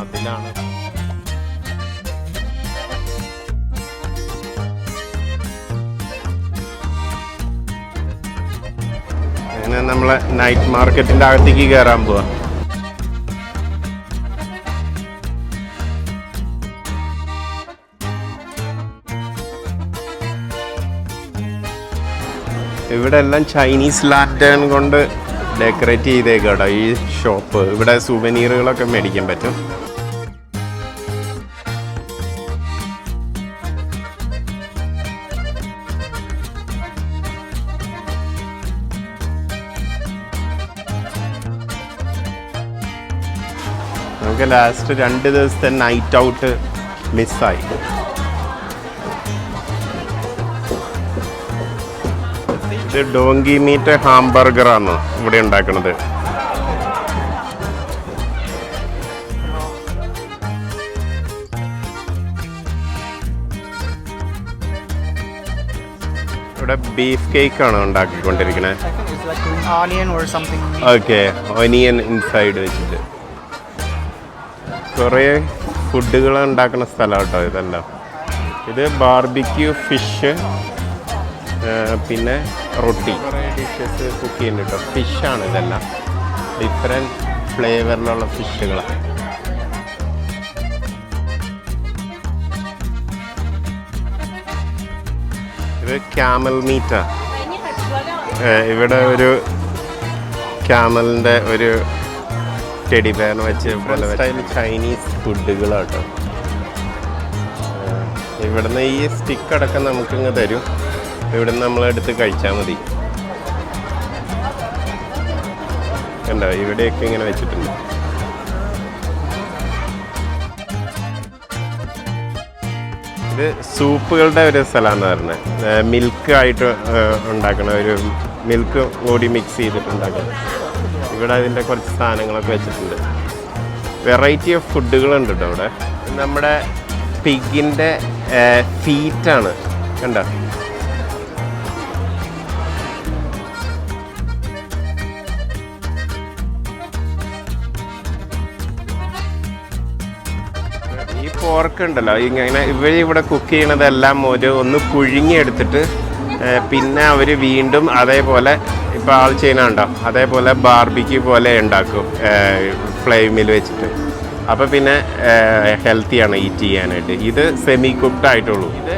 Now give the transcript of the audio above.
അതിലാണ്. അങ്ങനെ നമ്മളെ നൈറ്റ് മാർക്കറ്റിൻ്റെ അകത്തേക്ക് കയറാൻ പോവാ. ഇവിടെ എല്ലാം ചൈനീസ് ലാൻറ്റേൺ കൊണ്ട് ഡെക്കറേറ്റ് ചെയ്തേക്കാട്ടോ ഈ ഷോപ്പ്. ഇവിടെ സുവനീറുകളൊക്കെ മേടിക്കാൻ പറ്റും. നമുക്ക് ലാസ്റ്റ് 2 ദിവസത്തെ നൈറ്റ് ഔട്ട് മിസ്സായി. ഇത് ഡോങ്കി മീറ്റ് ഹാംബർഗറാണ് ഇവിടെ ഉണ്ടാക്കുന്നത്. ഇവിടെ ബീഫ് കേക്കാണ് ഉണ്ടാക്കിക്കൊണ്ടിരിക്കുന്നത്. ഓക്കെ, ഒനിയൻ ഇൻസൈഡ് വെച്ചിട്ട് കുറേ ഫുഡുകൾ ഉണ്ടാക്കുന്ന സ്ഥലം കേട്ടോ ഇതെല്ലാം. ഇത് ബാർബിക്യൂ ഫിഷ്, പിന്നെ റൊട്ടി, കുറേ ഡിഷസ് കുക്ക് ചെയ്യുന്നുണ്ട് കേട്ടോ. ഫിഷാണ് ഇതെല്ലാം, ഡിഫറെൻറ്റ് ഫ്ലേവറിലുള്ള ഫിഷുകളാണ്. ഇത് ക്യാമൽ മീറ്റാണ്. ഇവിടെ ഒരു ക്യാമലിൻ്റെ ഒരു ടെഡി ബെയറിന് വെച്ച് പോലെ സ്റ്റൈൽ ചൈനീസ് ഫുഡുകളാട്ടോ. ഇവിടുന്ന് ഈ സ്റ്റിക്ക് അടക്കം നമുക്കിങ്ങ് തരും. ഇവിടുന്ന് നമ്മളെടുത്ത് കഴിച്ചാൽ മതി. കണ്ടോ, ഇവിടെയൊക്കെ ഇങ്ങനെ വെച്ചിട്ടുണ്ട്. ഇത് സൂപ്പുകളുടെ ഒരു സ്ഥലമാണെന്ന് പറഞ്ഞത്. മിൽക്ക് ആയിട്ട് ഉണ്ടാക്കണ ഒരു മിൽക്ക് കൂടി മിക്സ് ചെയ്തിട്ടുണ്ടാക്കണം. ഇവിടെ അതിൻ്റെ കുറച്ച് സാധനങ്ങളൊക്കെ വെച്ചിട്ടുണ്ട്. വെറൈറ്റി ഓഫ് ഫുഡുകളുണ്ട് കേട്ടോ ഇവിടെ. നമ്മുടെ പിഗിൻ്റെ ഫീറ്റാണ് കണ്ടോ. ഈ പോർക്ക് ഉണ്ടല്ലോ, ഇങ്ങനെ ഇവിടെ കുക്ക് ചെയ്യണതെല്ലാം ഒന്ന് പുഴുങ്ങിയെടുത്തിട്ട് പിന്നെ അവർ വീണ്ടും അതേപോലെ ഇപ്പോൾ ആൾ ചെയ്യണുണ്ടോ അതേപോലെ ബാർബിക്യൂ പോലെ ഉണ്ടാക്കും ഫ്ലെയിമിൽ വെച്ചിട്ട്. അപ്പോൾ പിന്നെ ഹെൽത്തിയാണ് ഈറ്റ് ചെയ്യാനായിട്ട്. ഇത് സെമി കുക്ക്ഡ് ആയിട്ടുള്ളൂ. ഇത്